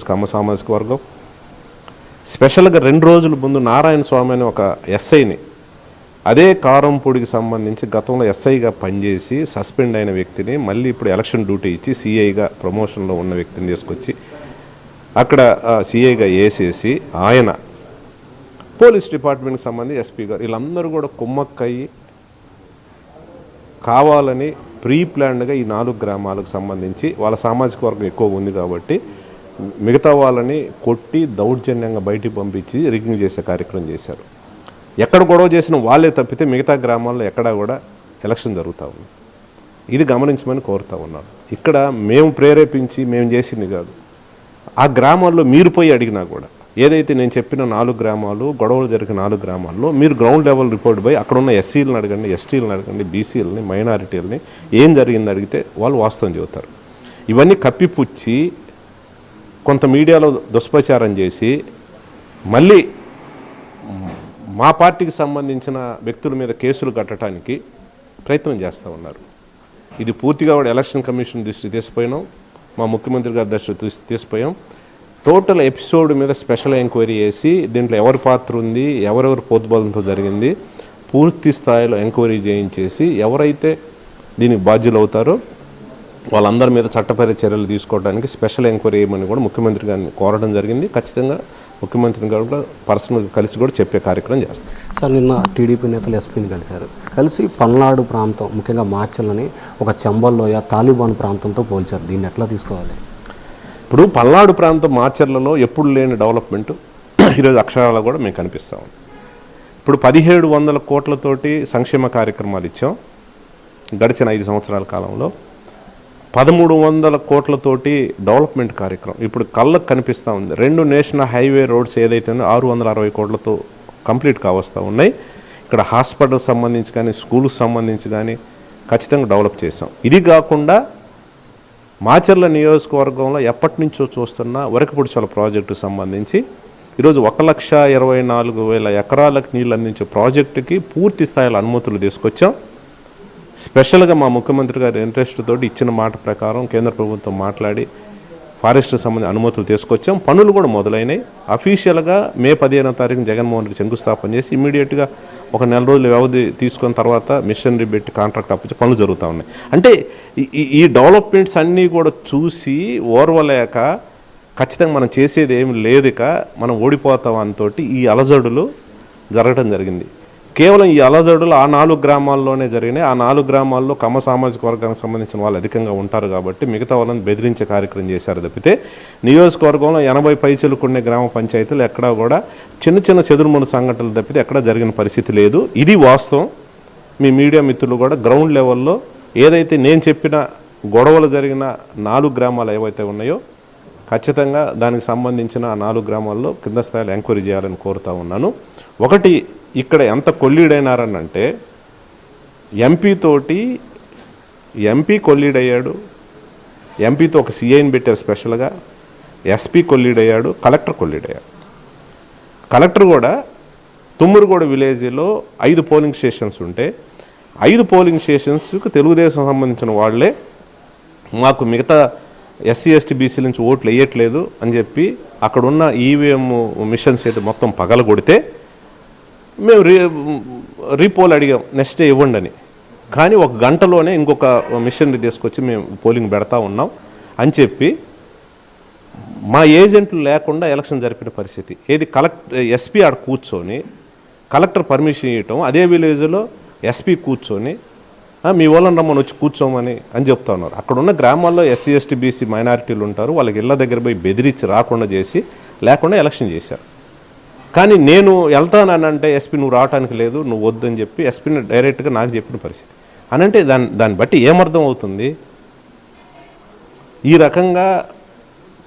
కమ్మ సామాజిక వర్గం స్పెషల్గా 2 రోజుల ముందు నారాయణ స్వామి అని ఒక ఎస్ఐని అదే కారంపూడికి సంబంధించి గతంలో ఎస్ఐగా పనిచేసి సస్పెండ్ అయిన వ్యక్తిని మళ్ళీ ఇప్పుడు ఎలక్షన్ డ్యూటీ ఇచ్చి సిఐగా ప్రమోషన్లో ఉన్న వ్యక్తిని తీసుకొచ్చి అక్కడ సిఐగా వేసేసి ఆయన పోలీస్ డిపార్ట్మెంట్కి సంబంధించి ఎస్పీ గారు వీళ్ళందరూ కూడా కుమ్మక్కయ్యి కావాలని ప్రీ ప్లాన్డ్గా ఈ 4 గ్రామాలకు సంబంధించి వాళ్ళ సామాజిక వర్గం ఎక్కువ ఉంది కాబట్టి మిగతా వాళ్ళని కొట్టి దౌర్జన్యంగా బయటికి పంపించి రిగ్గింగ్ చేసే కార్యక్రమం చేశారు. ఎక్కడ గొడవ చేసిన వాళ్ళే తప్పితే మిగతా గ్రామాల్లో ఎక్కడా కూడా ఎలక్షన్ జరుగుతూ ఉంది. ఇది గమనించమని కోరుతూ ఉన్నాను. ఇక్కడ మేము ప్రేరేపించి మేము చేసింది కాదు. ఆ గ్రామాల్లో మీరు పోయి అడిగినా కూడా ఏదైతే నేను చెప్పిన 4 గ్రామాలు గొడవలు జరిగిన 4 గ్రామాల్లో మీరు గ్రౌండ్ లెవెల్ రిపోర్ట్ పోయి అక్కడ ఉన్న ఎస్సీలను అడగండి, ఎస్టీలను అడగండి, బీసీలని, మైనారిటీలని ఏం జరిగింది అడిగితే వాళ్ళు వాస్తవం చెబుతారు. ఇవన్నీ కప్పిపుచ్చి కొంత మీడియాలో దుష్ప్రచారం చేసి మళ్ళీ మా పార్టీకి సంబంధించిన వ్యక్తుల మీద కేసులు కట్టడానికి ప్రయత్నం చేస్తూ ఉన్నారు. ఇది పూర్తిగా కూడా ఎలక్షన్ కమిషన్ దృష్టి తీసుకుపోయినాం, మా ముఖ్యమంత్రి గారి దృష్టి తీసుకుపోయాం. టోటల్ ఎపిసోడ్ మీద స్పెషల్ ఎంక్వైరీ చేసి దీంట్లో ఎవరి పాత్ర ఉంది, ఎవరెవరు పోతుబలంతో జరిగింది పూర్తి స్థాయిలో ఎంక్వైరీ చేయించేసి ఎవరైతే దీనికి బాధ్యులు అవుతారో వాళ్ళందరి మీద చట్టపర చర్యలు తీసుకోవడానికి స్పెషల్ ఎంక్వైరీ చేయమని కూడా ముఖ్యమంత్రి గారిని కోరడం జరిగింది. ఖచ్చితంగా ముఖ్యమంత్రి గారు కూడా పర్సనల్గా కలిసి కూడా చెప్పే కార్యక్రమం చేస్తారు. సార్ నిన్న టీడీపీ నేతలు ఎస్పీని కలిసి పల్నాడు ప్రాంతం ముఖ్యంగా మార్చలని ఒక చెంబల్లోయ తాలిబాన్ ప్రాంతంతో పోల్చారు. దీన్ని ఎట్లా తీసుకోవాలి? ఇప్పుడు పల్నాడు ప్రాంతం మాచర్లలో ఎప్పుడు లేని డెవలప్మెంట్ ఈరోజు అక్షరాలు కూడా మేము కనిపిస్తాం. ఇప్పుడు 1700 కోట్లతోటి సంక్షేమ కార్యక్రమాలు ఇచ్చాం గడిచిన 5 సంవత్సరాల కాలంలో. 1300 కోట్లతోటి డెవలప్మెంట్ కార్యక్రమం ఇప్పుడు కళ్ళకు కనిపిస్తూ ఉంది. 2 నేషనల్ హైవే రోడ్స్ ఏదైతే 660 కోట్లతో కంప్లీట్ కావస్తూ ఉన్నాయి. ఇక్కడ హాస్పిటల్ సంబంధించి కానీ స్కూల్కి సంబంధించి కానీ ఖచ్చితంగా డెవలప్ చేసాం. ఇది కాకుండా మాచర్ల నియోజకవర్గంలో ఎప్పటి నుంచో చూస్తున్న వరకపుడిచల ప్రాజెక్టుకు సంబంధించి ఈరోజు 1,24,000 ఎకరాలకు నీళ్ళు అందించే ప్రాజెక్టుకి పూర్తి స్థాయిలో అనుమతులు తీసుకొచ్చాం. స్పెషల్గా మా ముఖ్యమంత్రి గారి ఇంట్రెస్ట్ తోటి ఇచ్చిన మాట ప్రకారం కేంద్ర ప్రభుత్వం మాట్లాడి ఫారెస్ట్ సంబంధించిన అనుమతులు తీసుకొచ్చాం. పనులు కూడా మొదలైనవి. అఫీషియల్గా మే 15వ తారీఖున జగన్మోహన్ రెడ్డి శంకుస్థాపన చేసి ఇమీడియట్గా ఒక 4 రోజులు వ్యవధి తీసుకున్న తర్వాత మిషనరీ పెట్టి కాంట్రాక్ట్ అప్పించి పనులు జరుగుతూ ఉన్నాయి. అంటే ఈ డెవలప్మెంట్స్ అన్నీ కూడా చూసి ఓర్వలేక ఖచ్చితంగా మనం చేసేది ఏమి లేదుక మనం ఓడిపోతాం అంతోటి ఈ అలజడులు జరగడం జరిగింది. కేవలం ఈ అలజడులు ఆ 4 గ్రామాల్లోనే జరిగినాయి. ఆ 4 గ్రామాల్లో కమ్మ సామాజిక వర్గానికి సంబంధించిన వాళ్ళు అధికంగా ఉంటారు కాబట్టి మిగతా వాళ్ళని బెదిరించే కార్యక్రమం చేశారు తప్పితే నియోజకవర్గంలో 80 పైచలుకునే గ్రామ పంచాయతీలు ఎక్కడా కూడా చిన్న చిన్న చెదురుమూడు సంఘటనలు తప్పితే ఎక్కడా జరిగిన పరిస్థితి లేదు. ఇది వాస్తవం. మీ మీడియా మిత్రులు కూడా గ్రౌండ్ లెవెల్లో ఏదైతే నేను చెప్పిన గొడవలు జరిగిన 4 గ్రామాలు ఏవైతే ఉన్నాయో ఖచ్చితంగా దానికి సంబంధించిన ఆ 4 గ్రామాల్లో కింద స్థాయిలో ఎంక్వైరీ చేయాలని కోరుతూ ఉన్నాను. ఒకటి ఇక్కడ ఎంత కొల్లీడైనారనంటే ఎంపీ కొల్లీడయ్యాడు, ఎంపీతో ఒక సిఐని పెట్టారు స్పెషల్గా, ఎస్పీ కొల్లీడయ్యాడు, కలెక్టర్ కొల్లీడయ్యాడు. కలెక్టర్ కూడా తుమ్మూరుగూడ విలేజ్లో 5 పోలింగ్ స్టేషన్స్ ఉంటే 5 పోలింగ్ స్టేషన్స్కి తెలుగుదేశం సంబంధించిన వాళ్ళే మాకు మిగతా ఎస్సీ ఎస్టీ బీసీ నుంచి ఓట్లు వేయట్లేదు అని చెప్పి అక్కడున్న ఈవీఎం మిషన్స్ అయితే మొత్తం పగలగొడితే మేము రీపోల్ అడిగాం నెక్స్ట్ డే ఇవ్వండి అని. కానీ 1 గంటలోనే ఇంకొక మిషనరీ తీసుకొచ్చి మేము పోలింగ్ పెడతా ఉన్నాం అని చెప్పి మా ఏజెంట్లు లేకుండా ఎలక్షన్ జరిపిన పరిస్థితి. ఏది ఎస్పీ ఆడ కూర్చొని కలెక్టర్ పర్మిషన్ ఇవ్వటం, అదే విలేజ్లో ఎస్పీ కూర్చొని మీ వాళ్ళని రమ్మని వచ్చి కూర్చోమని అని చెప్తా ఉన్నారు. అక్కడ ఉన్న గ్రామాల్లో ఎస్సీ ఎస్టీ బీసీ మైనారిటీలు ఉంటారు, వాళ్ళకి ఇళ్ళ దగ్గర పోయి బెదిరించి రాకుండా చేసి లేకుండా ఎలక్షన్ చేశారు. కానీ నేను వెళ్తానంటే ఎస్పీ నువ్వు రావడానికి లేదు, నువ్వు వద్దని చెప్పి ఎస్పీని డైరెక్ట్గా నాకు చెప్పిన పరిస్థితి అని. అంటే దాన్ని బట్టి ఏమర్థం అవుతుంది? ఈ రకంగా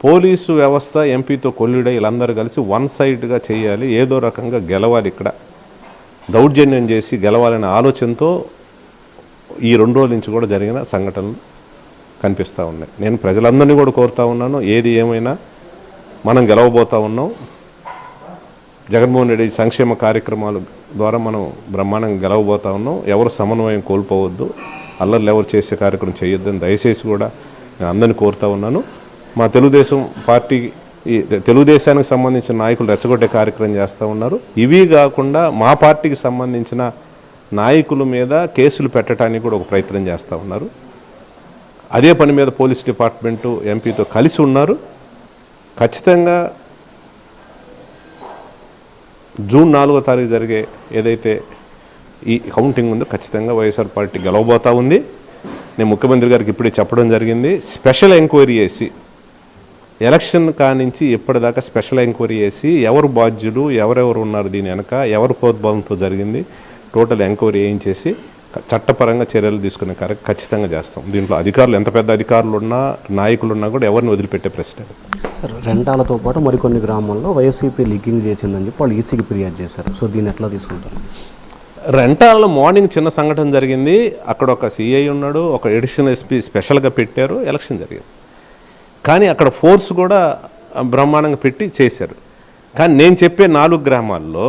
పోలీసు వ్యవస్థ ఎంపీతో కొల్లుడే వీళ్ళందరూ కలిసి వన్ సైడ్గా చేయాలి, ఏదో రకంగా గెలవాలి, ఇక్కడ దౌర్జన్యం చేసి గెలవాలనే ఆలోచనతో ఈ 2 రోజుల నుంచి కూడా జరిగిన సంఘటనలు కనిపిస్తూ ఉన్నాయి. నేను ప్రజలందరినీ కూడా కోరుతూ ఉన్నాను, ఏది ఏమైనా మనం గెలవబోతూ ఉన్నాం. జగన్మోహన్ రెడ్డి సంక్షేమ కార్యక్రమాల ద్వారా మనం బ్రహ్మాండంగా గెలవబోతూ ఉన్నాం. ఎవరు సమన్వయం కోల్పోవద్దు, అల్లర్లు ఎవరు చేసే కార్యక్రమం చేయొద్దని దయచేసి కూడా నేను అందరినీ కోరుతూ ఉన్నాను. మా తెలుగుదేశం పార్టీ ఈ తెలుగుదేశానికి సంబంధించిన నాయకులు రెచ్చగొట్టే కార్యక్రమం చేస్తూ ఉన్నారు. ఇవి కాకుండా మా పార్టీకి సంబంధించిన నాయకుల మీద కేసులు పెట్టడానికి కూడా ఒక ప్రయత్నం చేస్తూ ఉన్నారు. అదే పని మీద పోలీస్ డిపార్ట్మెంటు ఎంపీతో కలిసి ఉన్నారు. ఖచ్చితంగా జూన్ 4వ తారీఖు జరిగే ఏదైతే ఈ కౌంటింగ్ ఉందో ఖచ్చితంగా వైఎస్ఆర్ పార్టీ గెలవబోతూ ఉంది. నేను ముఖ్యమంత్రి గారికి ఇప్పుడే చెప్పడం జరిగింది. స్పెషల్ ఎంక్వైరీ చేసి ఎలక్షన్ కానించి ఇప్పటిదాకా స్పెషల్ ఎంక్వైరీ చేసి ఎవరు బాధ్యులు, ఎవరెవరు ఉన్నారు దీని వెనక, ఎవరు ప్రోద్బలంతో జరిగింది టోటల్ ఎంక్వైరీ చేసి చట్టపరంగా చర్యలు తీసుకునే కార్యక్రమం ఖచ్చితంగా చేస్తాం. దీంట్లో అధికారులు ఎంత పెద్ద అధికారులు ఉన్నా, నాయకులు ఉన్నా కూడా ఎవరిని వదిలిపెట్టే ప్రశ్న. రెంటాలతో పాటు మరికొన్ని గ్రామాల్లో వైసీపీ లీకింగ్ చేసిందని చెప్పి వాళ్ళు ఈసీకి ఫిర్యాదు చేశారు. సో దీన్ని ఎట్లా తీసుకుంటారు? రెంటాలలో మార్నింగ్ చిన్న సంఘటన జరిగింది. అక్కడ ఒక సిఐ ఉన్నాడు, ఒక ఎడిషనల్ ఎస్పీ స్పెషల్గా పెట్టారు, ఎలక్షన్ జరిగింది. కానీ అక్కడ ఫోర్స్ కూడా బ్రహ్మాండంగా పెట్టి చేశారు. కానీ నేను చెప్పే 4 గ్రామాల్లో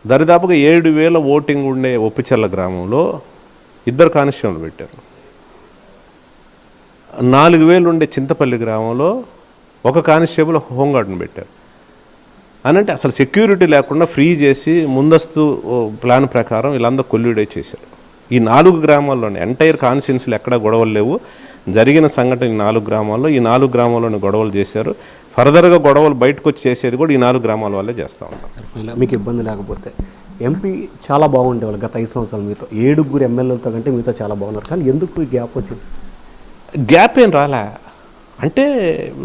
దరిదాపుగా 7,000 ఓటింగ్ ఉండే ఒప్పిచెర్ల గ్రామంలో 2 కానిస్టేబుల్ పెట్టారు. 4,000 ఉండే చింతపల్లి గ్రామంలో 1 కానిస్టేబుల్ హోంగార్డ్ని పెట్టారు. అనంటే అసలు సెక్యూరిటీ లేకుండా ఫ్రీ చేసి ముందస్తు ప్లాన్ ప్రకారం వీళ్ళందరూ కొల్యూడే చేశారు. ఈ 4 గ్రామాల్లోనే ఎంటైర్ కాన్స్టిట్యున్సీలు ఎక్కడా గొడవలు లేవు. జరిగిన సంఘటన ఈ 4 గ్రామాల్లో, ఈ 4 గ్రామాల్లోనే గొడవలు చేశారు. ఫర్దర్గా గొడవలు బయటకు వచ్చి చేసేది కూడా ఈ 4 గ్రామాల వల్లే చేస్తూ ఉంటాం. మీకు ఇబ్బంది లేకపోతే ఎంపీ చాలా బాగుండేవాళ్ళు గత 5 సంవత్సరాలు మీతో 7 ఎమ్మెల్యేలతో కంటే మీతో చాలా బాగున్నారు. కానీ ఎందుకు ఈ గ్యాప్ వచ్చింది? గ్యాప్ ఏం రాలే. అంటే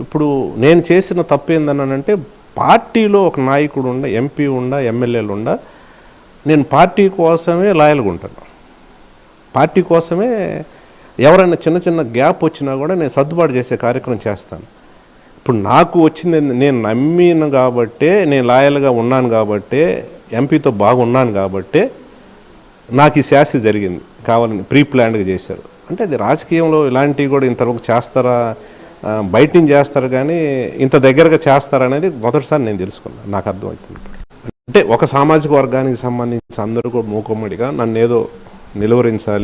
ఇప్పుడు నేను చేసిన తప్పు ఏందనంటే పార్టీలో ఒక నాయకుడు ఉండ, ఎంపీ ఉండ, ఎమ్మెల్యేలు ఉండ, నేను పార్టీ కోసమే లాయల్గా ఉంటాను. పార్టీ కోసమే ఎవరైనా చిన్న చిన్న గ్యాప్ వచ్చినా కూడా నేను సర్దుబాటు చేసే కార్యక్రమం చేస్తాను. ఇప్పుడు నాకు వచ్చింది నేను నమ్మిన కాబట్టే, నేను లాయల్గా ఉన్నాను కాబట్టే, ఎంపీతో బాగున్నాను కాబట్టే నాకు ఈ శాస్తి జరిగింది. కావాలని ప్రీ ప్లాన్డ్గా చేశారు. అంటే అది రాజకీయంలో ఇలాంటివి కూడా ఇంతవరకు చేస్తారా, బయట నుంచి చేస్తారు కానీ ఇంత దగ్గరగా చేస్తారనేది మొదటిసారి నేను తెలుసుకున్నాను. నాకు అర్థమవుతుంది. అంటే ఒక సామాజిక వర్గానికి సంబంధించి అందరూ కూడా మూకుమ్మడిగా నన్ను ఏదో నిలువరించాలి,